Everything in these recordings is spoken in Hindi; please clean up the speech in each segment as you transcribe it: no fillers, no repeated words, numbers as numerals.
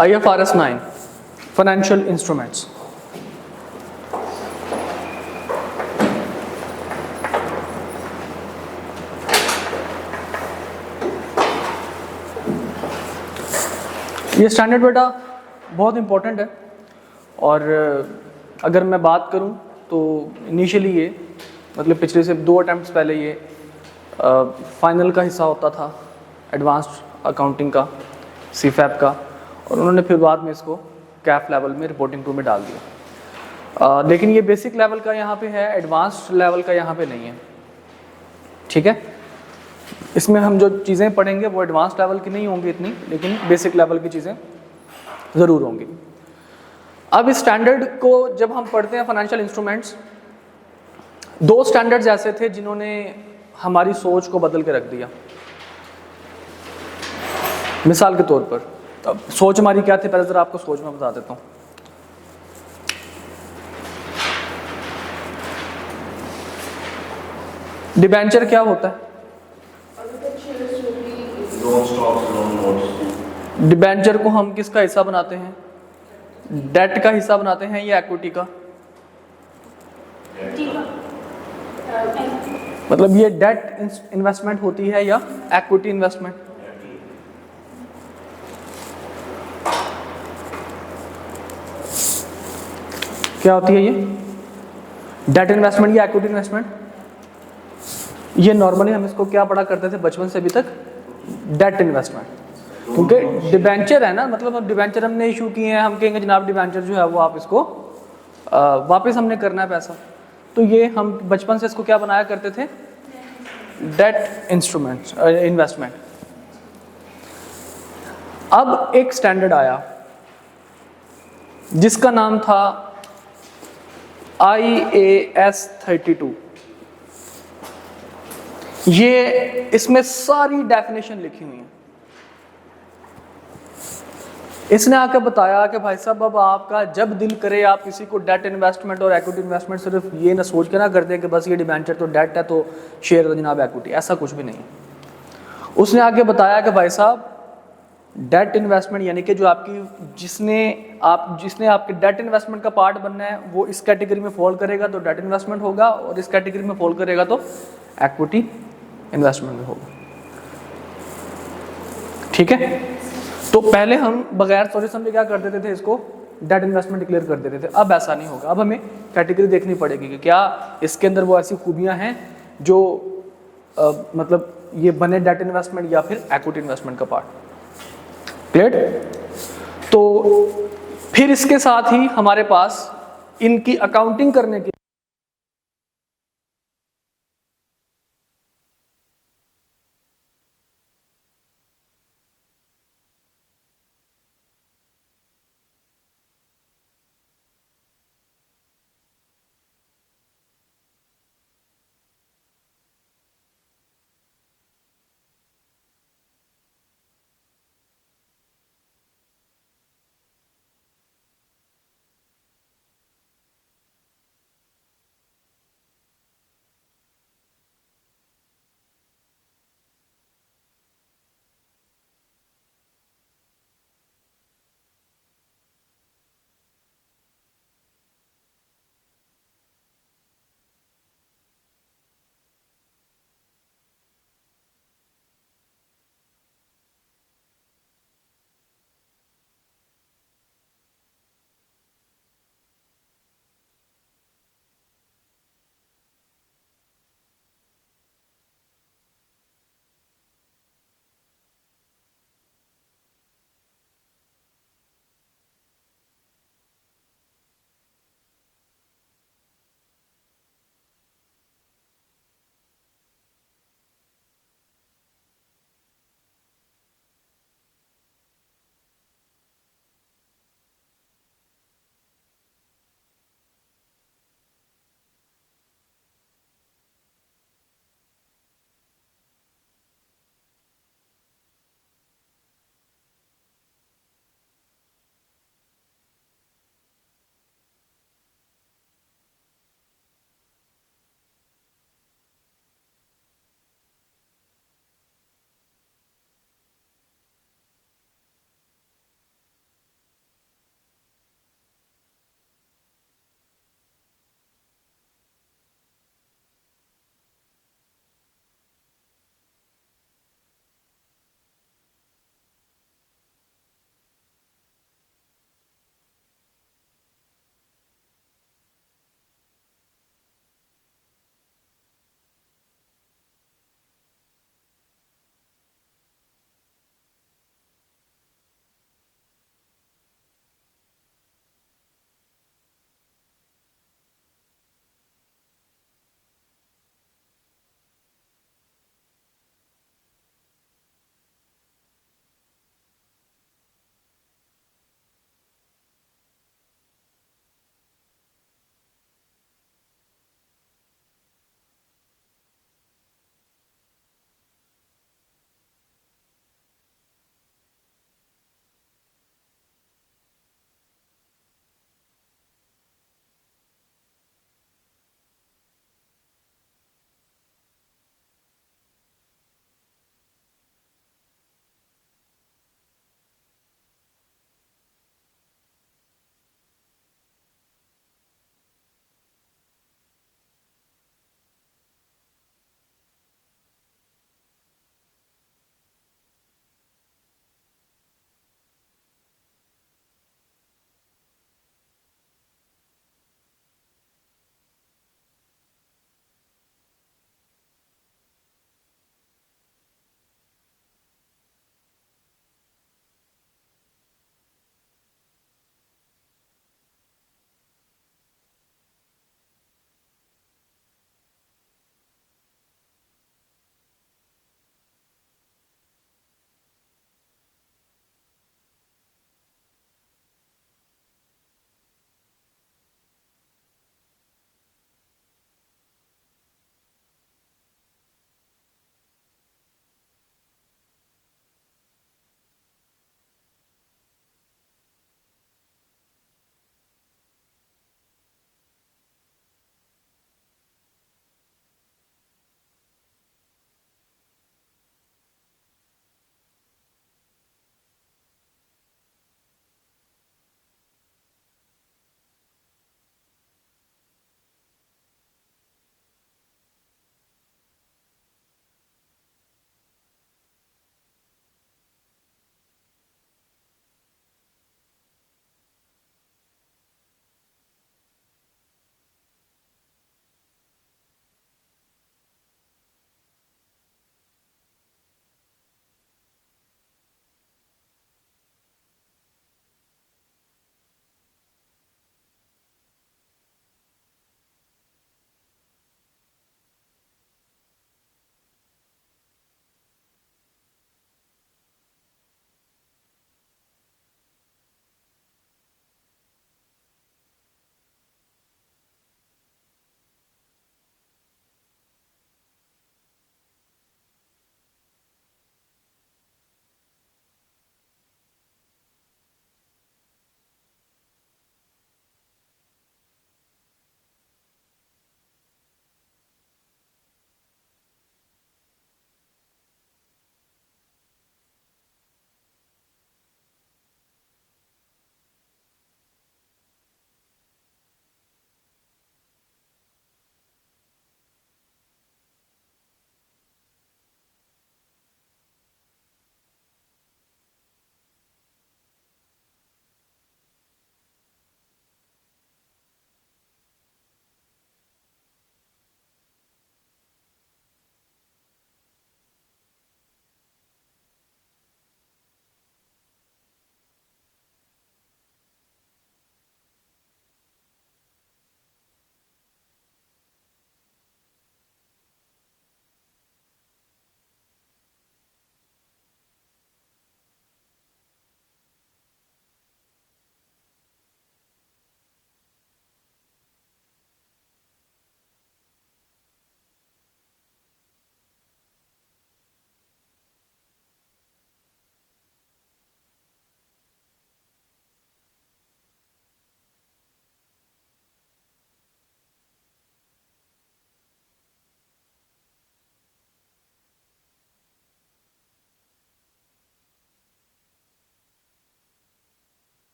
IFRS 9 financial instruments. ये स्टैंडर्ड बेटा बहुत इंपॉर्टेंट है, और अगर मैं बात करूं तो इनिशियली ये मतलब पिछले से 2 अटैम्प्ट्स पहले ये फाइनल का हिस्सा होता था एडवांस्ड अकाउंटिंग का, सीफैप का, और उन्होंने फिर बाद में इसको कैफ लेवल में रिपोर्टिंग टू में डाल दिया। लेकिन ये बेसिक लेवल का यहाँ पे है, एडवांस्ड लेवल का यहाँ पे नहीं है। ठीक है, इसमें हम जो चीज़ें पढ़ेंगे वो एडवांस लेवल की नहीं होंगी इतनी, लेकिन बेसिक लेवल की चीज़ें ज़रूर होंगी। अब इस स्टैंडर्ड को जब हम पढ़ते हैं फाइनेंशियल इंस्ट्रूमेंट्स, 2 स्टैंडर्ड्स ऐसे थे जिन्होंने हमारी सोच को बदल के रख दिया। मिसाल के तौर पर, अब सोच हमारी क्या थी, पहले ज़रा आपको सोच में बता देता हूँ। डिबेंचर क्या होता है? डिबेंचर को हम किसका हिस्सा बनाते हैं? डेट का हिस्सा बनाते हैं या इक्विटी का? मतलब ये डेट इन्वेस्टमेंट होती है या इक्विटी इन्वेस्टमेंट? क्या होती है ये, डेट इन्वेस्टमेंट या इक्विटी इन्वेस्टमेंट? ये नॉर्मली हम इसको क्या पढ़ा करते थे बचपन से अभी तक? डेट इन्वेस्टमेंट, क्योंकि डिबेंचर है ना, मतलब अब डिबेंचर हमने इशू किए हैं, हम कहेंगे जनाब डिबेंचर जो है वो आप इसको वापस हमने करना है पैसा, तो ये हम बचपन से इसको क्या बनाया करते थे? Debt instrument investment. अब एक स्टैंडर्ड आया जिसका नाम था IAS 32। ये इसमें सारी डेफिनेशन लिखी हुई है। इसने आकर बताया कि भाई साहब अब आपका जब दिल करे आप किसी को डेट इन्वेस्टमेंट और इक्विटी इन्वेस्टमेंट सिर्फ ये ना सोच के ना कर दे कि बस ये डिबेंचर तो डेट है तो शेयर तो जनाब इक्विटी, ऐसा कुछ भी नहीं। उसने आगे बताया कि भाई साहब डेट इन्वेस्टमेंट यानी कि जो आपकी जिसने आपके डेट इन्वेस्टमेंट का पार्ट बनना है वो इस कैटेगरी में फॉल करेगा तो डेट इन्वेस्टमेंट होगा, और इस कैटेगरी में फॉल करेगा तो इक्विटी इन्वेस्टमेंट में होगा। ठीक है, तो पहले हम बगैर सोचे समझे क्या कर देते थे, इसको डेट इन्वेस्टमेंट डिक्लेयर कर देते थे। अब ऐसा नहीं होगा, अब हमें कैटेगरी देखनी पड़ेगी कि क्या इसके अंदर वो ऐसी खूबियां हैं जो मतलब ये बने डेट इन्वेस्टमेंट या फिर इक्विटी इन्वेस्टमेंट का पार्ट। क्लियर? तो फिर इसके साथ ही हमारे पास इनकी अकाउंटिंग करने की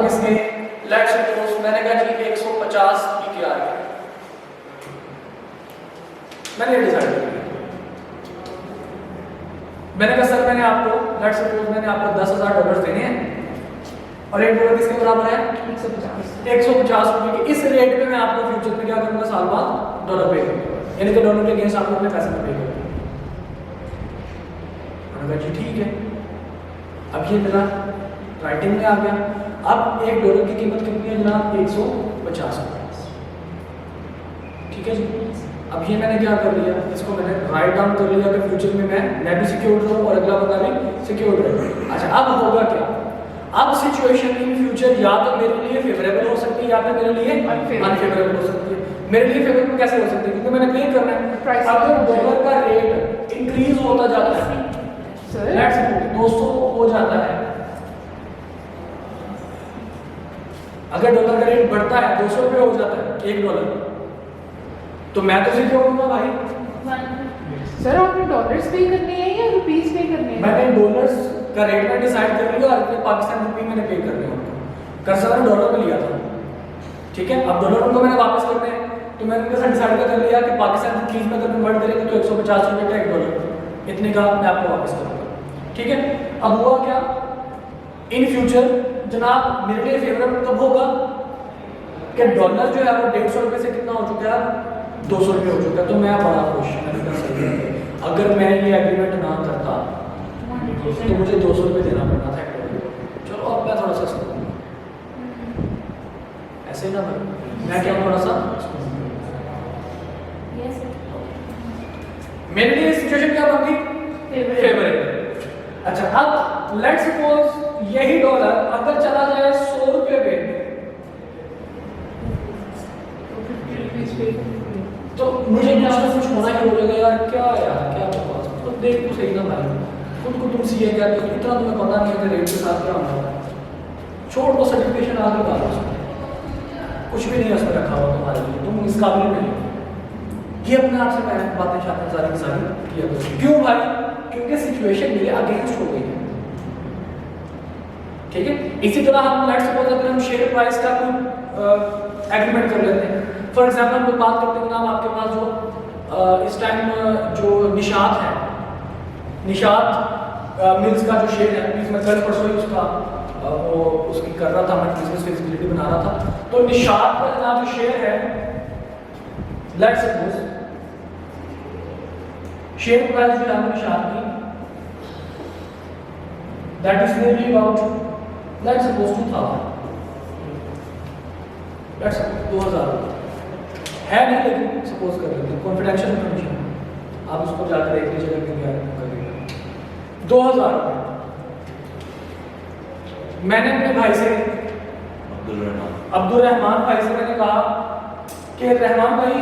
इसके लेट्स सपोज मैंने कहा जी 150 पीकेआर है, मैंने डिसाइड कर लिया। मैंने कहा सर मैंने आपको लेट्स सपोज मैंने आपको $10,000 देने हैं और $1 किसके बराबर है 150 रुपये के। इस रेट पे मैं आपको फ्यूचर में क्या करूंगा, साल बाद डॉलर पे करूंगा, यानी कि डॉलर के अगेंस्ट आपको अपने पैसे पे करूंगा। मैंने कहा जी ठीक है। अब ये मेरा राइटिंग में आ गया। अब $1 की कीमत कितनी है जनाब, 150 रुपये, ठीक है जी। अब ये मैंने क्या कर लिया, इसको मैंने राइट डाउन कर लिया कि फ्यूचर में मैं भी सिक्योर रहूँ और अगला बंदा भी सिक्योर रहे। अच्छा अब होगा क्या, अब सिचुएशन इन फ्यूचर या तो मेरे लिए फेवरेबल हो सकती है या फिर मेरे लिए अनफेवरेबल हो सकती है। मेरे लिए फेवरेबल कैसे हो सकती है, क्योंकि मैंने पे करना है। अगर डॉलर का रेट इंक्रीज होता जाता है, लेट्स सपोज 200 हो जाता है, अगर डॉलर का रेट बढ़ता है 200 रुपये हो जाता है $1, तो मैं तो सिक्योर होऊंगा भाई। सर आपने डॉलर्स पे करने हैं या रुपीस पे करने हैं? मैंने डॉलर्स का रेट में डिसाइड कर लिया और पाकिस्तान रुपये मैंने पे करने हैं उनको। कर्जा मैंने डॉलर में लिया था, ठीक है। अब डॉलर उनको मैंने वापस करने हैं, तो मैंने उनके साथ डिसाइड कर लिया कि पाकिस्तान रुपीस में अगर कन्वर्ट करेंगे तो 150 रुपये का $1 इतने का मैं आपको वापस करूँगा, ठीक है। अब हुआ क्या, इन फ्यूचर जनाब मेरे लिए फेवरेबल कब होगा कि डॉलर जो है वो 150 रुपये से कितना हो चुका है, 200 रुपये हो चुका है। तो मैं बड़ा खुश हूँ। अगर मैं ये एग्रीमेंट ना करता तो मुझे 200 रुपये देना पड़ना था $1। चलो अब मैं थोड़ा सा समझूँ, ऐसे ना भाई मैं क्या थोड़ा सा मेरे लिए सिचुएशन क्या बन गई, फेवरेबल। अच्छा अब लेट्स सपोज यही डॉलर अगर चला जाए 100 रुपये पे, तो मुझे कुछ ना कुछ होना ही हो जाएगा यार, क्या बकवास, तो देख तो सही ना भाई, खुद को तुम सीए क्या तो इतना तुम्हें पता नहीं है रेट के साथ क्या होना है। छोड़ दो सर्टिफिकेशन आगे डालो, कुछ भी नहीं है उसमें रखा हुआ तुम्हारे लिए, तुम इस काबिल नहीं हो। ये अपने आप से मैं बातें शायद सारी किया करूँ। क्यों भाई, क्योंकि सिचुएशन मेरे अगेंस्ट हो गई है, ठीक है। इसी तरह हम लेट्स सपोज अगर हम शेयर प्राइस का कोई एग्रीमेंट कर लेते हैं, फॉर एग्जांपल हम लोग बात करते हैं नाम आपके पास जो इस टाइम जो निशात है, निशात मिल्स का जो शेयर है, प्लीज मैं कल परसों ही उसका वो उसकी कर रहा था, मैं बिजनेस फिजिबिलिटी बना रहा था। तो निशात का जनाब जो शेयर है, लेट्स सपोज शेयर प्राइस जो है निशात की that is nearly about let's suppose 2000, let's suppose 2000 है नहीं, लेकिन सपोज कर लेते हैं, कॉन्फिडेंशियल इन्फॉर्मेशन आप उसको जाकर देख लीजिएगा कि क्या करेगा। 2000 मैंने अपने भाई से अब्दुल रहमान भाई से मैंने कहा कि रहमान भाई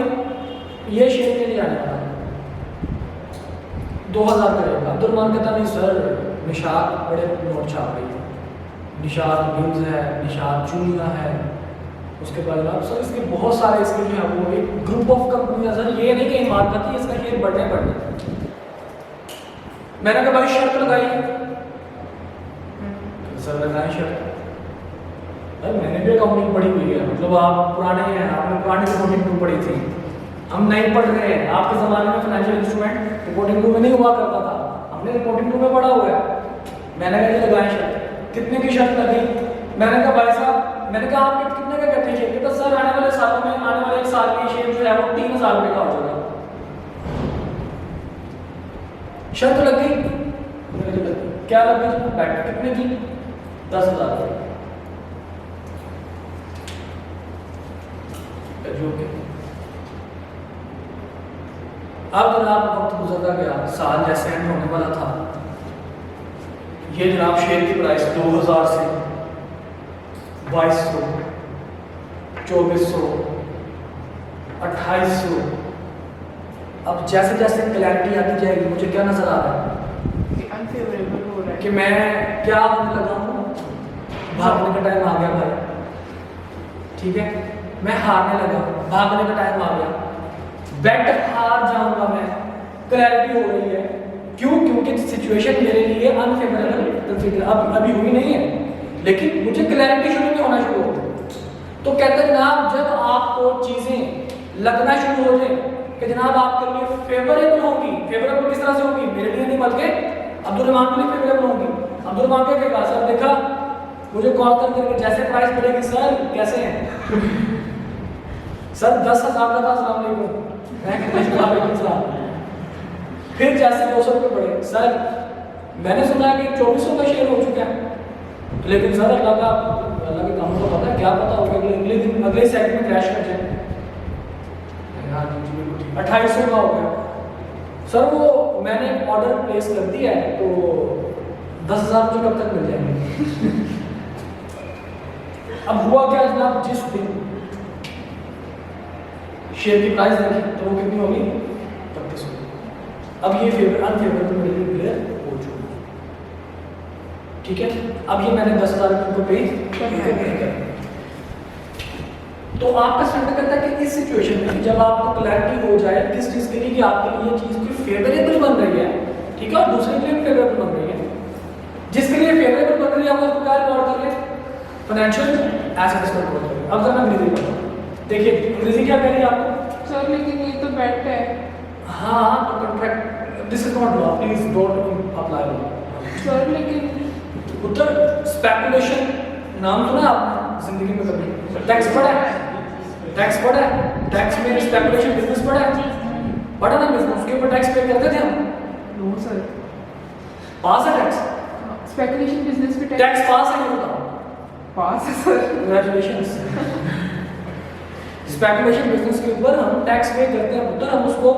ये शेयर के लिए आने वाला 2000 करेगा। अब्दुल रहमान कहता नहीं सर निशात बड़े नोट छाप रही है, निशात मिल्स है, निशात चूनिया है, उसके बाद आप सर इसके बहुत सारे इसके जो है वो एक ग्रुप ऑफ कंपनियां सर, ये नहीं कि मार्केट थी इसका शेयर बढ़ने। मैंने कहा भाई शर्त लगाई, सर लगाए शर्त। भाई मैंने भी अकाउंटिंग पढ़ी हुई है, मतलब आप पुराने हैं, आपने पुरानी रिपोर्टिंग टू पढ़ी थी, हम नहीं पढ़ रहे हैं। आपके ज़माने में फाइनेंशियल इंस्ट्रूमेंट रिपोर्टिंग टू में नहीं हुआ करता था, हमने रिपोर्टिंग टू में पढ़ा हुआ है। मैंने कहा लगाए शर्त, कितने की शर्त लगी? मैंने कहा भाई साहब, मैंने कहा आप कितने का कहते हैं शेयर? तो सर आने वाले सालों में, आने वाले 1 साल की शेयर जो है वो 3000 रुपये का हो जाएगा। शर्त लग गई, क्या लग गई? बैठ कितने की? 10,000 रुपये। अब जनाब वक्त गुजरता गया, साल जैसे एंड होने वाला था, ये जनाब शेयर की प्राइस 2000 से 2200, 2400, 2800। अब जैसे जैसे क्लैरिटी आती जाएगी मुझे क्या नजर आ रहा है अनफेवरेबल हो रहा है कि मैं क्या होने लगा हूँ, भागने का टाइम आ गया भाई, ठीक है। मैं हारने लगा, भागने का टाइम आ गया, बेट हार जाऊंगा मैं, क्लैरिटी हो रही है। क्यों? क्योंकि सिचुएशन मेरे लिए अनफेवरेबल अब अभी हुई नहीं है, लेकिन मुझे क्लैरिटी शुरू में होना शुरू हो गई। तो कहते हैं जनाब जब आपको चीजें लगना शुरू हो जाए कि जनाब आपके लिए फेवरेबल होगी, फेवरेबल किस तरह से होगी, मेरे लिए नहीं बल्कि अब्दुल रहमान के लिए फेवरेबल होगी। अब्दुल रहमान क्या कहेगा, सर देखा मुझे कॉल करके जैसे प्राइस बढ़ेगी सर कैसे हैं सर 10,000 का था, अस्सलाम वालेकुम, मैं कहता वालेकुम सलाम। फिर जैसे 200 रुपये बढ़े, सर मैंने सुना है कि 2400 का शेयर हो चुका है, लेकिन सर अल्लाह के काम को पता है, क्या पता होगा कि अगले दिन अगले सेकंड में क्रैश कर जाए। 2800 का हो गया सर, वो मैंने ऑर्डर प्लेस कर दिया है तो 10,000 मुझे कब तक मिल जाएंगे। अब हुआ क्या जनाब, जिस दिन शेयर की प्राइस देखी तो वो कितनी होगी 3200। अब ये अनफेवरेबल मेरे लिए क्लियर हो चुका, ठीक है। अब ये मैंने 10,000 रुपये को पे कर, तो आपका स्टैंडर्ड करता है कि इस सिचुएशन में जब आपको क्लैरिटी हो जाए किस चीज़ के लिए कि आपके लिए ये चीज़ कोई फेवरेबल बन रही है, ठीक है, और दूसरे के लिए भी फेवरेबल बन रही है, जिसके लिए फेवरेबल बन रही है आप उसको क्या रिकॉर्ड कर ले, फाइनेंशियल एसेट्स को रिकॉर्ड करें। अब जब मैं अंग्रेजी पढ़ूँ, देखिए अंग्रेजी क्या कह रही है आपको, सर लेकिन ये तो बेट है। हाँ तो contract, this is not law, please don't apply law. Sir लेकिन उत्तर स्पेकुलेशन नाम सुना आपने जिंदगी में कभी, टैक्स पढ़ा है, टैक्स पढ़ा है, टैक्स में स्पेकुलेशन बिजनेस पढ़ा है, पढ़ा ना बिजनेस, उसके ऊपर टैक्स पे करते थे हम। नो सर, पास है टैक्स, स्पेकुलेशन बिजनेस पे टैक्स पास है, ये बताओ। पास है सर, कंग्रेचुलेशंस। स्पेकुलेशन बिजनेस के ऊपर हम टैक्स पे करते हैं पुत्र, हम उसको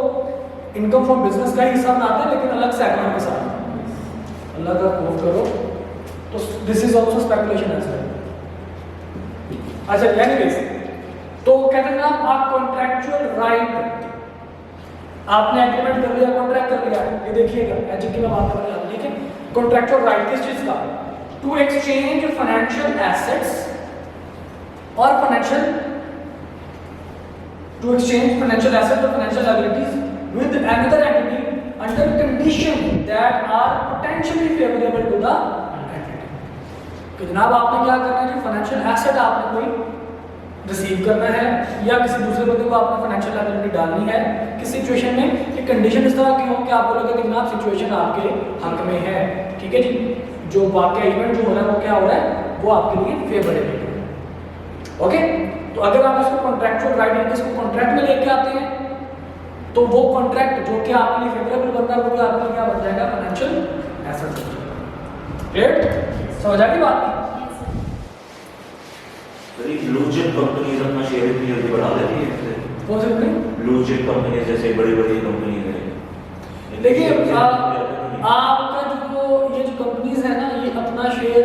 इनकम फ्रॉम बिजनेस का ही हिसाब बनाते हैं, लेकिन अलग सेगमेंट के साथ। अल्लाह का खौफ करो, तो this is also speculation as well. अच्छा एनीवेज, तो कहते हैं आप कॉन्ट्रैक्चुअल राइट, आपने एग्रीमेंट कर लिया, कॉन्ट्रैक्ट कर लिया, ये देखिएगा एचएफ की मैं बात कर रहा हूं, ठीक है। कॉन्ट्रैक्चुअल राइट किस चीज का, टू एक्सचेंज फाइनेंशियल एसेट्स और financial, to exchange financial assets or financial liabilities with another entity under condition that are potentially favorable to the entity। कि जनाब आपने क्या करना है, जो फाइनेंशियल एसेट आपने कोई रिसीव करना है या किसी दूसरे बंदे को आपने फाइनेंशियल लायबिलिटी डालनी है, किस सिचुएशन में, कि कंडीशन इस तरह की हो कि आप बोलोगे कि जनाब सिचुएशन आपके हक में है, ठीक है जी, जो वाकई इवेंट जो हो रहा है वो क्या हो रहा है, वो आपके लिए फेवरेबल है, ओके। तो अगर आप इसको कॉन्ट्रैक्चुअल राइट इसको कॉन्ट्रैक्ट में लेके आते हैं, तो वो कॉन्ट्रैक्ट जो कि आपके लिए फेवरेबल बनता है वो भी आपके लिए क्या बन जाएगा, फाइनेंशियल एसेट। क्लियर, समझ आ गई बात। सर ब्लू चिप कंपनीज अपना शेयर इतनी जल्दी बढ़ा देती है, कौन सी कंपनी, ब्लू चिप कंपनी जैसे बड़ी बड़ी कंपनी है। देखिए आपका जो ये जो कंपनीज है ना, ये अपना शेयर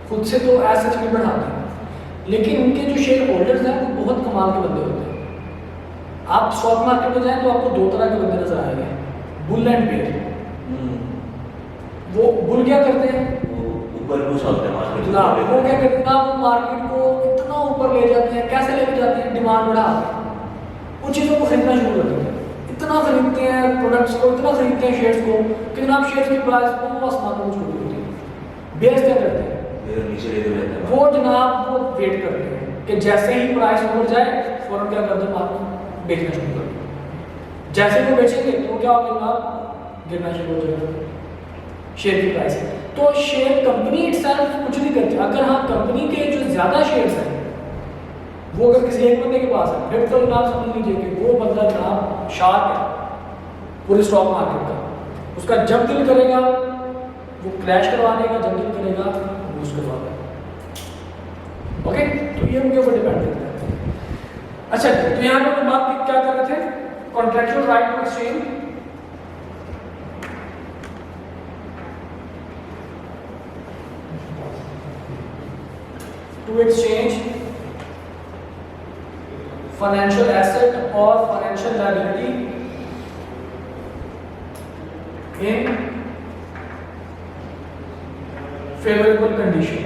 खुद से तो एसेट नहीं बढ़ाते हैं, लेकिन उनके जो शेयर होल्डर्स हैं वो बहुत कमाल के बंदे होते हैं। आप स्टॉक मार्केट में जाएं तो आपको दो तरह के बंदे नजर आएंगे, बुल एंड बेयर। वो बुल क्या करते हैं, ऊपर को चलते हैं मार्केट ना, वो क्या करते हैं ना, वो मार्केट को इतना ऊपर ले जाते हैं, कैसे लेके जाते हैं, डिमांड बढ़ा के उन चीज़ों को खरीदना शुरू कर देते हैं, इतना खरीदते हैं प्रोडक्ट्स को, इतना खरीदते हैं शेयर्स को कि जनाब शेयर्स की प्राइस को आसमान में छोड़ देते हैं। बेयर क्या करते हैं, नीचे लेके रहते हैं, वो जनाब वो वेट करते हैं कि जैसे ही प्राइस ऊपर जाए फौरन क्या करते हैं, मार्केट बेचना शुरू कर देते। जैसे वो बेचेंगे तो क्या होगा जनाब, गिरना शुरू हो जाएगा शेयर की प्राइस। तो शेयर कंपनी इटसेल्फ कुछ नहीं करती, अगर हाँ कंपनी के जो ज्यादा शेयर्स हैं वो अगर किसी एक बंदे के पास है, फिर तो जनाब समझ लीजिए कि वो बंदा जनाब शार्क है पूरे स्टॉक मार्केट का। उसका जब दिल करेगा वो क्रैश करवा देगा, जब दिल करेगा बूस्ट करवा देगा, ओके। तो ये उनके ऊपर डिपेंड करता है। अच्छा तो यहाँ पे हम बात क्या कर रहे थे, contractual right to exchange, to exchange financial asset और financial liability in favourable condition.